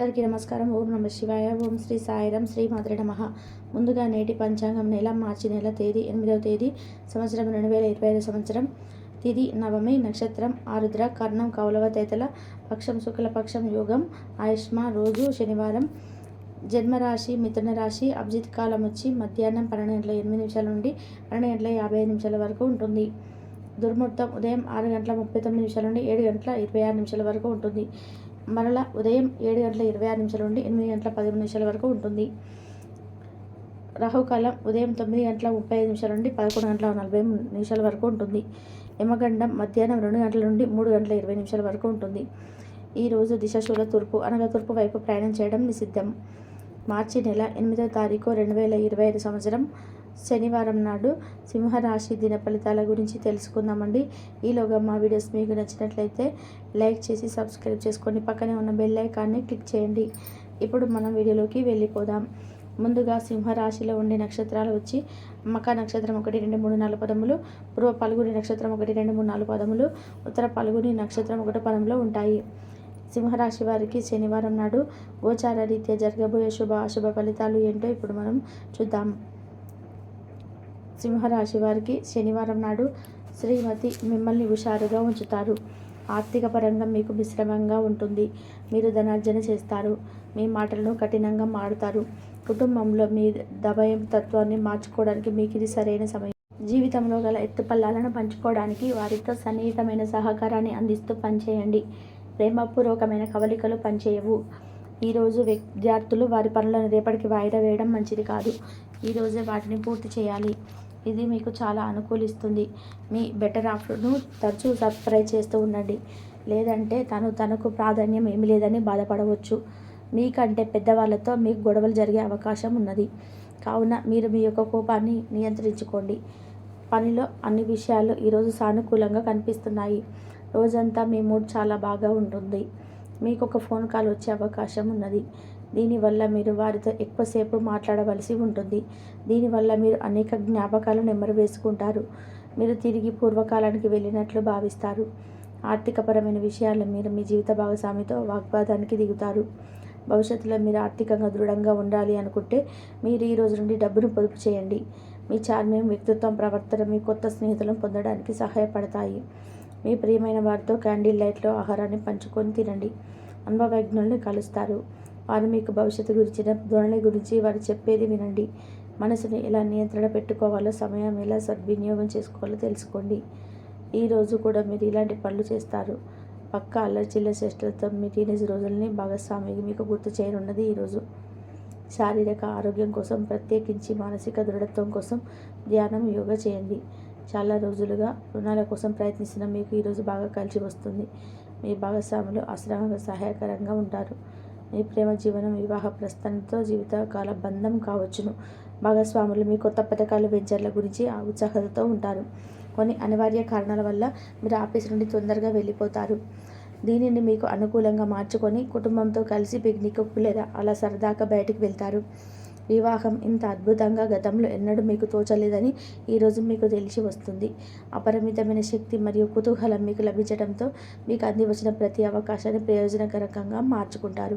అందరికీ నమస్కారం. ఓం నమ శివాయ. ఓం శ్రీ సాయిరాం. శ్రీ మాత్రే నమః. ముందుగా నేటి పంచాంగం నెల మార్చి నెల తేదీ 8వ తేదీ సంవత్సరం 2025 సంవత్సరం. తిథి నవమి, నక్షత్రం ఆరుద్ర, కర్ణం కౌలవ తేతల, పక్షం శుక్లపక్షం, యోగం ఆయుష్మా, రోజు శనివారం. జన్మరాశి మిథున రాశి. అభిజిత్ కాలం వచ్చి మధ్యాహ్నం 12:08 నుండి 12:55 వరకు ఉంటుంది. దుర్ముహూర్తం ఉదయం 6:39 నుండి 7:26 వరకు ఉంటుంది. మరలా ఉదయం 7:26 నుండి 8:13 వరకు ఉంటుంది. రాహుకాలం ఉదయం 9:35 నుండి 11:43 వరకు ఉంటుంది. యమగండం మధ్యాహ్నం 2 గంటల నుండి 3:20 వరకు ఉంటుంది. ఈరోజు దిశాశూల తూర్పు అనగా తూర్పు వైపు ప్రయాణం చేయడం నిషిద్ధం. మార్చి నెల 8వ తారీఖు 2025 సంవత్సరం శనివారం నాడు సింహరాశి దిన ఫలితాల గురించి తెలుసుకుందామండి. ఈలోగా మా వీడియోస్ మీకు నచ్చినట్లయితే లైక్ చేసి సబ్స్క్రైబ్ చేసుకొని పక్కనే ఉన్న బెల్ ఐకాన్ని క్లిక్ చేయండి. ఇప్పుడు మనం వీడియోలోకి వెళ్ళిపోదాం. ముందుగా సింహరాశిలో ఉండే నక్షత్రాలు వచ్చి మక నక్షత్రం 1, 2, 3, 4 పదములు, పూర్వ పల్గుని నక్షత్రం 1, 2, 3, 4 పదములు, ఉత్తర పల్గుని నక్షత్రం 1 పదంలో ఉంటాయి. సింహరాశి వారికి శనివారం నాడు గోచార రీత్యా జరగబోయే శుభ అశుభ ఫలితాలు ఏంటో ఇప్పుడు మనం చూద్దాం. సింహరాశి వారికి శనివారం నాడు శ్రీమతి మిమ్మల్ని హుషారుగా ఉంచుతారు. ఆర్థిక పరంగా మీకు మిశ్రమంగా ఉంటుంది. మీరు ధనార్జన చేస్తారు. మీ మాటలను కఠినంగా మారుతారు. కుటుంబంలో మీ దభయం తత్వాన్ని మార్చుకోవడానికి మీకు ఇది సరైన సమయం. జీవితంలో గల ఎత్తుపల్లాలను పంచుకోవడానికి వారితో సన్నిహితమైన సహకారాన్ని అందిస్తూ పనిచేయండి. ప్రేమపూర్వకమైన కవలికలు పనిచేయవు. ఈరోజు విద్యార్థులు వారి పనులను రేపటికి వాయిదా వేయడం మంచిది కాదు. ఈరోజే వాటిని పూర్తి చేయాలి. ఇది మీకు చాలా అనుకూలిస్తుంది. మీ బెటర్ హాఫ్ను తరచూ సర్ప్రైజ్ చేస్తూ ఉండండి. లేదంటే తనకు ప్రాధాన్యం ఏమీ లేదని బాధపడవచ్చు. మీకంటే పెద్దవాళ్ళతో మీకు గొడవలు జరిగే అవకాశం ఉన్నది. కావున మీరు మీ యొక్క కోపాన్ని నియంత్రించుకోండి. పనిలో అన్ని విషయాలు ఈరోజు సానుకూలంగా కనిపిస్తున్నాయి. రోజంతా మీ మూడ్ చాలా బాగా ఉంటుంది. మీకు ఒక ఫోన్ కాల్ వచ్చే అవకాశం ఉన్నది. దీనివల్ల మీరు వారితో ఎక్కువసేపు మాట్లాడవలసి ఉంటుంది. దీనివల్ల మీరు అనేక జ్ఞాపకాలు నెమరు వేసుకుంటారు. మీరు తిరిగి పూర్వకాలానికి వెళ్ళినట్లు భావిస్తారు. ఆర్థికపరమైన విషయాల్లో మీరు మీ జీవిత భాగస్వామితో వాగ్వాదానికి దిగుతారు. భవిష్యత్తులో మీరు ఆర్థికంగా దృఢంగా ఉండాలి అనుకుంటే మీరు ఈ రోజు నుండి డబ్బును పొదుపు చేయండి. మీ చార్మ్యం, వ్యక్తిత్వం, ప్రవర్తన మీ కొత్త స్నేహితులను పొందడానికి సహాయపడతాయి. మీ ప్రియమైన వారితో క్యాండిల్ లైట్లో ఆహారాన్ని పంచుకొని తినండి. అనుభవజ్ఞుల్ని కలుస్తారు. వారు మీకు భవిష్యత్తు గురించిన ధోరణి గురించి వారు చెప్పేది వినండి. మనసుని ఎలా నియంత్రణ పెట్టుకోవాలో, సమయం ఎలా సద్వినియోగం చేసుకోవాలో తెలుసుకోండి. ఈరోజు కూడా మీరు ఇలాంటి పనులు చేస్తారు. పక్క అల్లచిల్లర చేష్టలతో మీ టీనేజ్ రోజుల్ని భాగస్వామికి మీకు గుర్తు చేయనున్నది. ఈరోజు శారీరక ఆరోగ్యం కోసం, ప్రత్యేకించి మానసిక దృఢత్వం కోసం ధ్యానం, యోగా చేయండి. చాలా రోజులుగా రుణాల కోసం ప్రయత్నిస్తున్న మీకు ఈరోజు బాగా కలిసి వస్తుంది. మీ భాగస్వాములు అశ్రమంగా సహాయకరంగా ఉంటారు. మీ ప్రేమ జీవనం వివాహ ప్రస్థానంతో జీవితకాల బంధం కావచ్చును. భాగస్వాములు మీ కొత్త పథకాలు, వెంచర్ల గురించి ఉత్సాహంతో ఉంటారు. కొన్ని అనివార్య కారణాల వల్ల మీరు ఆఫీస్ నుండి తొందరగా వెళ్ళిపోతారు. దీనిని మీకు అనుకూలంగా మార్చుకొని కుటుంబంతో కలిసి పిక్నిక్కు లేదా అలా సరదాగా బయటికి వెళ్తారు. వివాహం ఇంత అద్భుతంగా గతంలో ఎన్నడూ మీకు తోచలేదని ఈరోజు మీకు తెలిసి వస్తుంది. అపరిమితమైన శక్తి మరియు కుతూహలం మీకు లభించడంతో మీకు అంది వచ్చిన ప్రతి అవకాశాన్ని ప్రయోజనకరంగా మార్చుకుంటారు.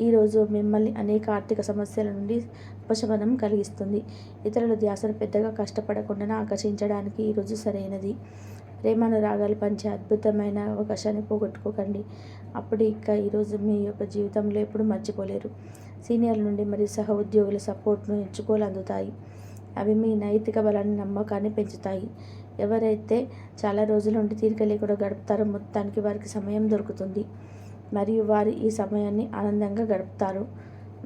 ఈరోజు మిమ్మల్ని అనేక ఆర్థిక సమస్యల నుండి ఉపశమనం కలిగిస్తుంది. ఇతరుల ధ్యాసను పెద్దగా కష్టపడకుండా ఆకర్షించడానికి ఈరోజు సరైనది. ప్రేమానురాగాలు పంచే అద్భుతమైన అవకాశాన్ని పోగొట్టుకోకండి. అప్పుడు ఈరోజు మీ యొక్క జీవితంలో ఎప్పుడు మర్చిపోలేరు. సీనియర్ల నుండి మరియు సహ ఉద్యోగుల సపోర్ట్ను ఎంచుకోలు అందుతాయి. అవి మీ నైతిక బలాన్ని, నమ్మకాన్ని పెంచుతాయి. ఎవరైతే చాలా రోజుల నుండి తీరిక లేకుండా గడుపుతారో మొత్తానికి వారికి సమయం దొరుకుతుంది మరియు వారు ఈ సమయాన్ని ఆనందంగా గడుపుతారు.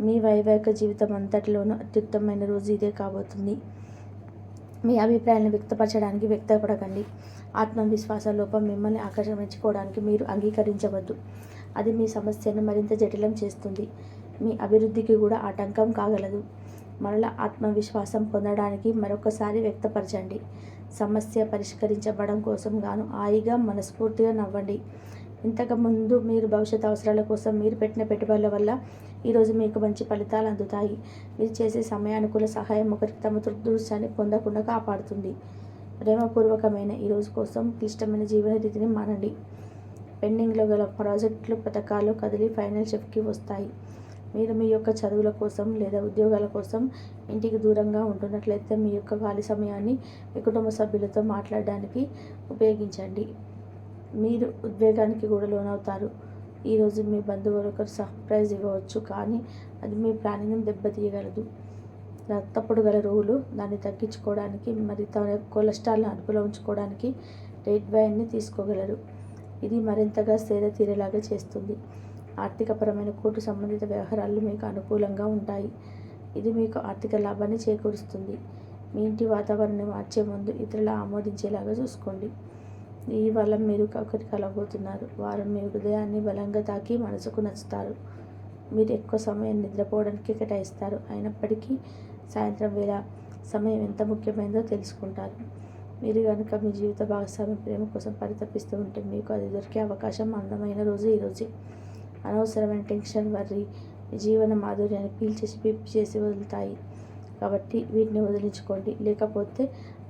మీ వైవాహిక జీవితం అంతటిలోనూ అత్యుత్తమమైన రోజు ఇదే కాబోతుంది. మీ అభిప్రాయాలను వ్యక్తపడకండి. ఆత్మవిశ్వాస లోపం మిమ్మల్ని ఆక్రమించుకోవడానికి మీరు అంగీకరించవద్దు. అది మీ సమస్యను మరింత జటిలం చేస్తుంది. మీ అభివృద్ధికి కూడా ఆటంకం కాగలదు. మరలా ఆత్మవిశ్వాసం పొందడానికి మరొకసారి వ్యక్తపరచండి. సమస్య పరిష్కరించబడం కోసం గాను హాయిగా మనస్ఫూర్తిగా నవ్వండి. ఇంతకుముందు మీరు భవిష్యత్ అవసరాల కోసం మీరు పెట్టిన పెట్టుబడుల వల్ల ఈరోజు మీకు మంచి ఫలితాలు అందుతాయి. మీరు చేసే సమయానుకూల సహాయం ఒకరికి తమ దృష్టాన్ని పొందకుండా కాపాడుతుంది. ప్రేమపూర్వకమైన ఈరోజు కోసం క్లిష్టమైన జీవన రీతిని మానండి. పెండింగ్లో గల ప్రాజెక్టులు పథకాలు కదిలి ఫైనల్ షిఫ్ట్కి వస్తాయి. మీరు మీ యొక్క చదువుల కోసం లేదా ఉద్యోగాల కోసం ఇంటికి దూరంగా ఉంటున్నట్లయితే మీ యొక్క ఖాళీ సమయాన్ని మీ కుటుంబ సభ్యులతో మాట్లాడడానికి ఉపయోగించండి. మీరు ఉద్వేగానికి కూడా లోనవుతారు. ఈరోజు మీ బంధువులు ఒకరు సర్ప్రైజ్ ఇవ్వవచ్చు, కానీ అది మీ ప్లానింగ్ని దెబ్బతీయగలదు. రక్తపోటు గల రోగులు దాన్ని తగ్గించుకోవడానికి మరి తన కొలెస్ట్రాల్ని అదుపులో ఉంచుకోవడానికి రెడ్ వైన్ని తీసుకోగలరు. ఇది మరింతగా సేద తీరేలాగా చేస్తుంది. ఆర్థికపరమైన కోర్టు సంబంధిత వ్యవహారాలు మీకు అనుకూలంగా ఉంటాయి. ఇది మీకు ఆర్థిక లాభాన్ని చేకూరుస్తుంది. మీ ఇంటి వాతావరణాన్ని మార్చే ముందు ఇతరుల ఆమోదించేలాగా చూసుకోండి. ఈ వల్ల మీరు ఒకరి కలవబోతున్నారు. వారు మీ హృదయాన్ని బలంగా తాకి మనసుకు నచ్చుతారు. మీరు ఎక్కువ సమయం నిద్రపోవడానికి కేటాయిస్తారు. అయినప్పటికీ సాయంత్రం వేళ సమయం ఎంత ముఖ్యమైనదో తెలుసుకుంటారు. మీరు కనుక మీ జీవిత భాగస్వామి ప్రేమ కోసం పరితపిస్తూ ఉంటే మీకు అది దొరికే అవకాశం అందమైన రోజు ఈరోజే. అనవసరమైన టెన్షన్, వర్రీ మీ జీవన మాధుర్యాన్ని పిప్పి చేసి వదులుతాయి. కాబట్టి వీటిని వదిలించుకోండి, లేకపోతే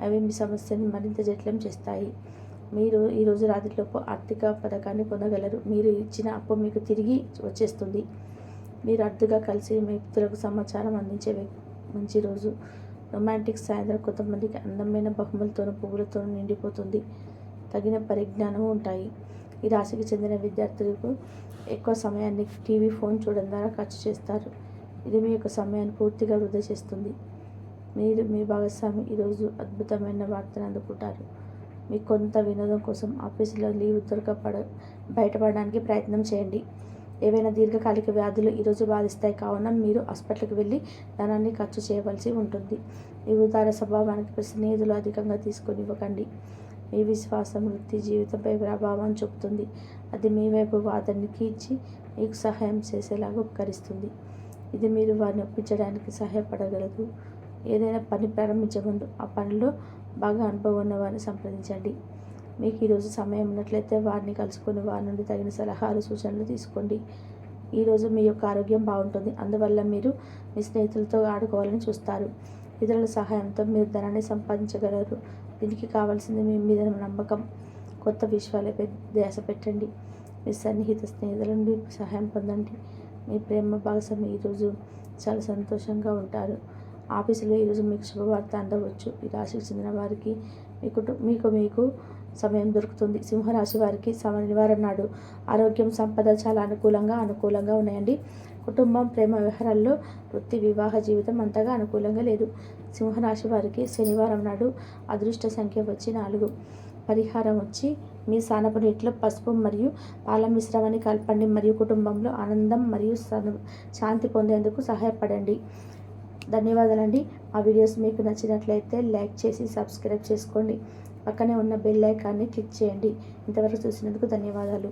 అవి మీ సమస్యను మరింత జటిలం చేస్తాయి. మీరు ఈరోజు రాత్రిలోపు ఆర్థిక పథకాన్ని పొందగలరు. మీరు ఇచ్చిన అప్పు మీకు తిరిగి వచ్చేస్తుంది. మీరు అరుదుగా కలిసి మీ మిత్రులకు సమాచారం అందించే మంచి రోజు. రొమాంటిక్ సాయంత్రం కొంతమందికి అందమైన బహుమతులతోనూ పువ్వులతోనూ నిండిపోతుంది. తగిన పరిజ్ఞానం ఉంటాయి. ఈ రాశికి చెందిన విద్యార్థులకు ఎక్కువ సమయాన్ని టీవీ, ఫోన్ చూడడం ద్వారా ఖర్చు చేస్తారు. ఇది మీ యొక్క సమయాన్ని పూర్తిగా వృధా చేస్తుంది. మీరు మీ భాగస్వామి ఈరోజు అద్భుతమైన వార్తను అందుకుంటారు. మీ కొంత వినోదం కోసం ఆఫీసులో లీవ్ బయటపడడానికి ప్రయత్నం చేయండి. ఏవైనా దీర్ఘకాలిక వ్యాధులు ఈరోజు బాధిస్తాయి, కావున మీరు హాస్పిటల్కి వెళ్ళి ధనాన్ని ఖర్చు చేయవలసి ఉంటుంది. ఈ ఉదార స్వభావానికి స్నేహితులు అధికంగా తీసుకొనివ్వకండి. మీ విశ్వాసం వృత్తి జీవితంపై ప్రభావం చూపుతుంది. అది మీ వైపు వాదనకి ఇచ్చి మీకు సహాయం చేసేలాగా ఉపకరిస్తుంది. ఇది మీరు వారిని ఒప్పించడానికి సహాయపడగలదు. ఏదైనా పని ప్రారంభించే ముందు ఆ పనిలో బాగా అనుభవం ఉన్న వారిని సంప్రదించండి. మీకు ఈరోజు సమయం ఉన్నట్లయితే వారిని కలుసుకొని వారి నుండి తగిన సలహాలు, సూచనలు తీసుకోండి. ఈరోజు మీ యొక్క ఆరోగ్యం బాగుంటుంది. అందువల్ల మీరు మీ స్నేహితులతో ఆడుకోవాలని చూస్తారు. ఇతరుల సహాయంతో మీరు ధనాన్ని సంపాదించగలరు. దీనికి కావాల్సింది మీ మీద నమ్మకం. కొత్త విషయాలపై ధ్యాస పెట్టండి. మీ సన్నిహిత స్నేహితుల నుండి సహాయం పొందండి. మీ ప్రేమ భాగస్వామి ఈరోజు చాలా సంతోషంగా ఉంటారు. ఆఫీసులో ఈరోజు మీకు శుభవార్త అందవచ్చు. ఈ రాశికి చెందిన వారికి మీకు సమయం దొరుకుతుంది. సింహరాశి వారికి శనివారం నాడు ఆరోగ్యం, సంపద చాలా అనుకూలంగా ఉన్నాయండి. కుటుంబం, ప్రేమ వ్యవహారాల్లో వృత్తి, వివాహ జీవితం అంతగా అనుకూలంగా లేదు. సింహరాశి వారికి శనివారం నాడు అదృష్ట సంఖ్య వచ్చి 4. పరిహారం వచ్చి మీ స్నానపు నీటిలో పసుపు మరియు పాల మిశ్రమాన్ని కలపండి మరియు కుటుంబంలో ఆనందం మరియు శాంతి పొందేందుకు సహాయపడండి. ధన్యవాదాలండి. ఆ వీడియోస్ మీకు నచ్చినట్లయితే లైక్ చేసి సబ్స్క్రైబ్ చేసుకోండి. పక్కనే ఉన్న బెల్ ఐకాన్ని క్లిక్ చేయండి. ఇంతవరకు చూసినందుకు ధన్యవాదాలు.